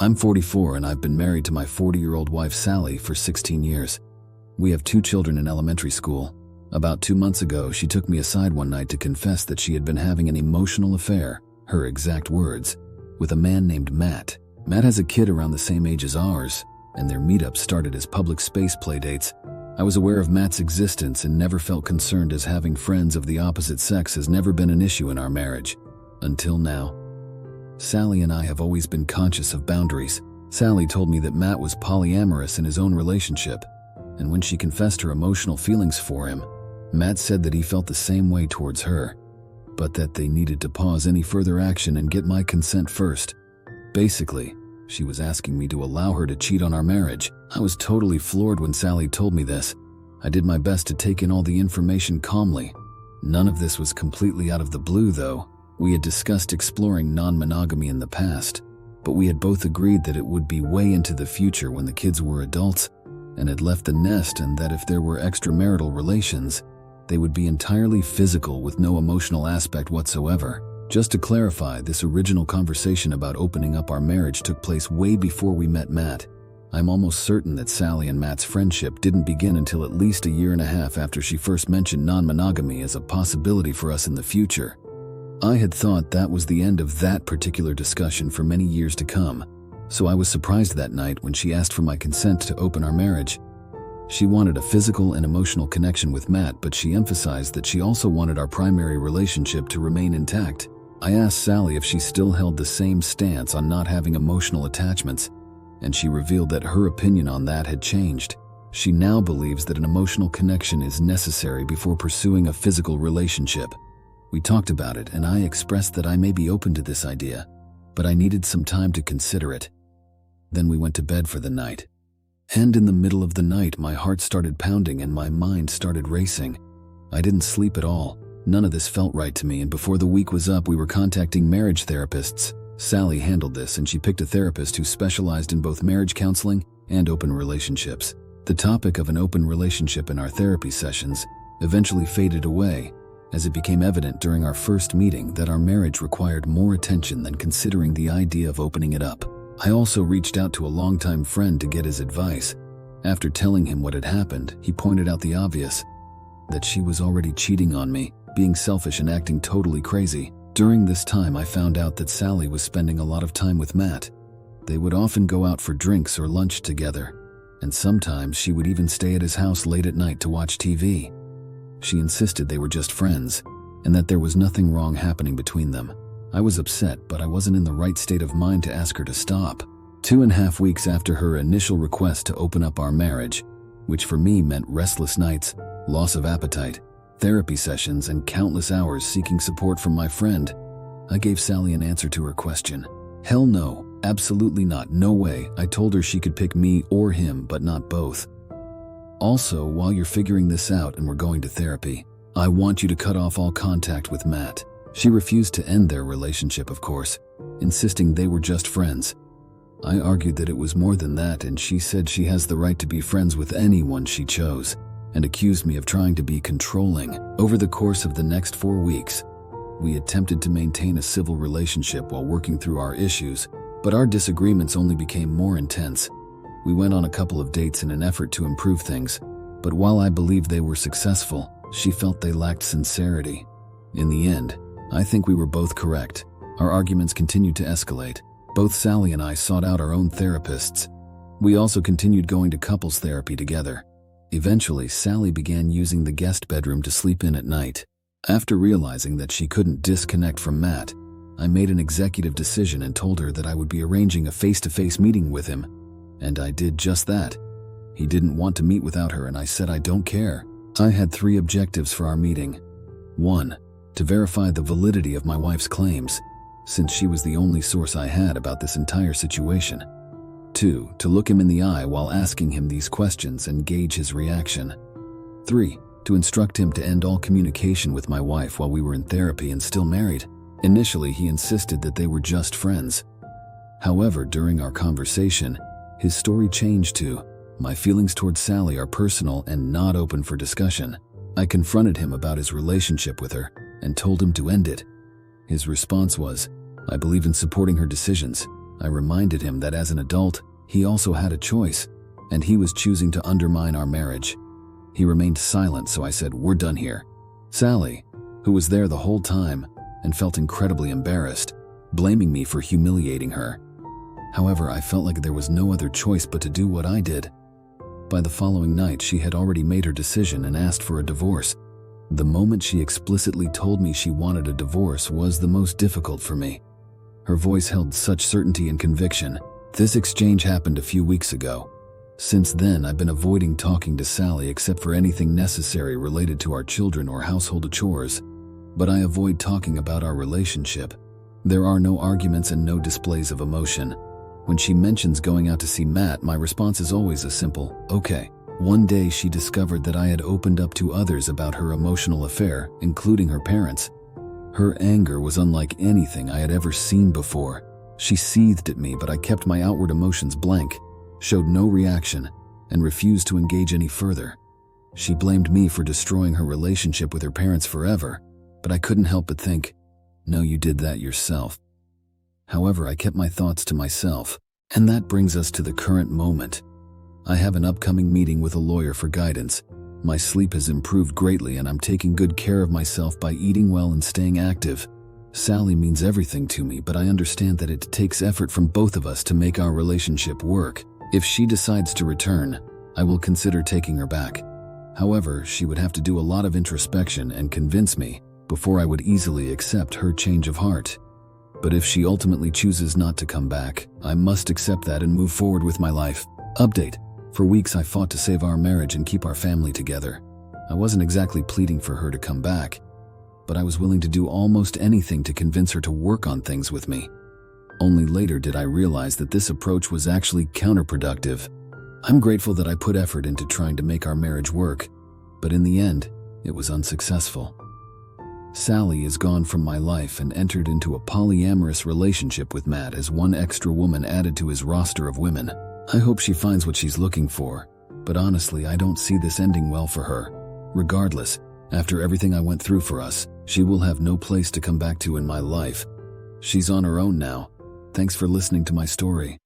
I'm 44 and I've been married to my 40-year-old wife Sally for 16 years. We have 2 children in elementary school. About 2 months ago, she took me aside one night to confess that she had been having an emotional affair, her exact words, with a man named Matt. Matt has a kid around the same age as ours, and their meetup started as public space playdates. I was aware of Matt's existence and never felt concerned, as having friends of the opposite sex has never been an issue in our marriage. Until now. Sally and I have always been conscious of boundaries. Sally told me that Matt was polyamorous in his own relationship, and when she confessed her emotional feelings for him, Matt said that he felt the same way towards her, but that they needed to pause any further action and get my consent first. Basically, she was asking me to allow her to cheat on our marriage. I was totally floored when Sally told me this. I did my best to take in all the information calmly. None of this was completely out of the blue, though. We had discussed exploring non-monogamy in the past, but we had both agreed that it would be way into the future when the kids were adults and had left the nest, and that if there were extramarital relations, they would be entirely physical with no emotional aspect whatsoever. Just to clarify, this original conversation about opening up our marriage took place way before we met Matt. I'm almost certain that Sally and Matt's friendship didn't begin until at least a year and a half after she first mentioned non-monogamy as a possibility for us in the future. I had thought that was the end of that particular discussion for many years to come, so I was surprised that night when she asked for my consent to open our marriage. She wanted a physical and emotional connection with Matt, but she emphasized that she also wanted our primary relationship to remain intact. I asked Sally if she still held the same stance on not having emotional attachments, and she revealed that her opinion on that had changed. She now believes that an emotional connection is necessary before pursuing a physical relationship. We talked about it, and I expressed that I may be open to this idea, but I needed some time to consider it. Then we went to bed for the night. And in the middle of the night, my heart started pounding and my mind started racing. I didn't sleep at all. None of this felt right to me, and before the week was up, we were contacting marriage therapists. Sally handled this, and she picked a therapist who specialized in both marriage counseling and open relationships. The topic of an open relationship in our therapy sessions eventually faded away, as it became evident during our first meeting that our marriage required more attention than considering the idea of opening it up. I also reached out to a longtime friend to get his advice. After telling him what had happened, he pointed out the obvious, that she was already cheating on me, being selfish and acting totally crazy. During this time, I found out that Sally was spending a lot of time with Matt. They would often go out for drinks or lunch together, and sometimes she would even stay at his house late at night to watch TV. She insisted they were just friends, and that there was nothing wrong happening between them. I was upset, but I wasn't in the right state of mind to ask her to stop. 2.5 weeks after her initial request to open up our marriage, which for me meant restless nights, loss of appetite, therapy sessions, and countless hours seeking support from my friend, I gave Sally an answer to her question. Hell no, absolutely not, no way. I told her she could pick me or him, but not both. Also, while you're figuring this out and we're going to therapy, I want you to cut off all contact with Matt. She refused to end their relationship, of course, insisting they were just friends. I argued that it was more than that, and she said she has the right to be friends with anyone she chose, and accused me of trying to be controlling. Over the course of the next 4 weeks, we attempted to maintain a civil relationship while working through our issues, but our disagreements only became more intense. We went on a couple of dates in an effort to improve things, but while I believed they were successful, she felt they lacked sincerity. In the end, I think we were both correct. Our arguments continued to escalate. Both Sally and I sought out our own therapists. We also continued going to couples therapy together. Eventually, Sally began using the guest bedroom to sleep in at night. After realizing that she couldn't disconnect from Matt, I made an executive decision and told her that I would be arranging a face-to-face meeting with him. And I did just that. He didn't want to meet without her, and I said I don't care. I had 3 objectives for our meeting. 1. To verify the validity of my wife's claims, since she was the only source I had about this entire situation. 2. To look him in the eye while asking him these questions and gauge his reaction. 3. To instruct him to end all communication with my wife while we were in therapy and still married. Initially, he insisted that they were just friends. However, during our conversation, his story changed to, my feelings towards Sally are personal and not open for discussion. I confronted him about his relationship with her and told him to end it. His response was, I believe in supporting her decisions. I reminded him that as an adult, he also had a choice, and he was choosing to undermine our marriage. He remained silent, so I said, "We're done here." Sally, who was there the whole time and felt incredibly embarrassed, blaming me for humiliating her. However, I felt like there was no other choice but to do what I did. By the following night, she had already made her decision and asked for a divorce. The moment she explicitly told me she wanted a divorce was the most difficult for me. Her voice held such certainty and conviction. This exchange happened a few weeks ago. Since then, I've been avoiding talking to Sally except for anything necessary related to our children or household chores. But I avoid talking about our relationship. There are no arguments and no displays of emotion. When she mentions going out to see Matt, my response is always a simple, "Okay." One day she discovered that I had opened up to others about her emotional affair, including her parents. Her anger was unlike anything I had ever seen before. She seethed at me, but I kept my outward emotions blank, showed no reaction, and refused to engage any further. She blamed me for destroying her relationship with her parents forever, but I couldn't help but think, "No, you did that yourself." However, I kept my thoughts to myself, and that brings us to the current moment. I have an upcoming meeting with a lawyer for guidance. My sleep has improved greatly, and I'm taking good care of myself by eating well and staying active. Sally means everything to me, but I understand that it takes effort from both of us to make our relationship work. If she decides to return, I will consider taking her back. However, she would have to do a lot of introspection and convince me before I would easily accept her change of heart. But if she ultimately chooses not to come back, I must accept that and move forward with my life. Update. For weeks I fought to save our marriage and keep our family together. I wasn't exactly pleading for her to come back, but I was willing to do almost anything to convince her to work on things with me. Only later did I realize that this approach was actually counterproductive. I'm grateful that I put effort into trying to make our marriage work, but in the end, it was unsuccessful. Sally is gone from my life and entered into a polyamorous relationship with Matt as one extra woman added to his roster of women. I hope she finds what she's looking for, but honestly, I don't see this ending well for her. Regardless, after everything I went through for us, she will have no place to come back to in my life. She's on her own now. Thanks for listening to my story.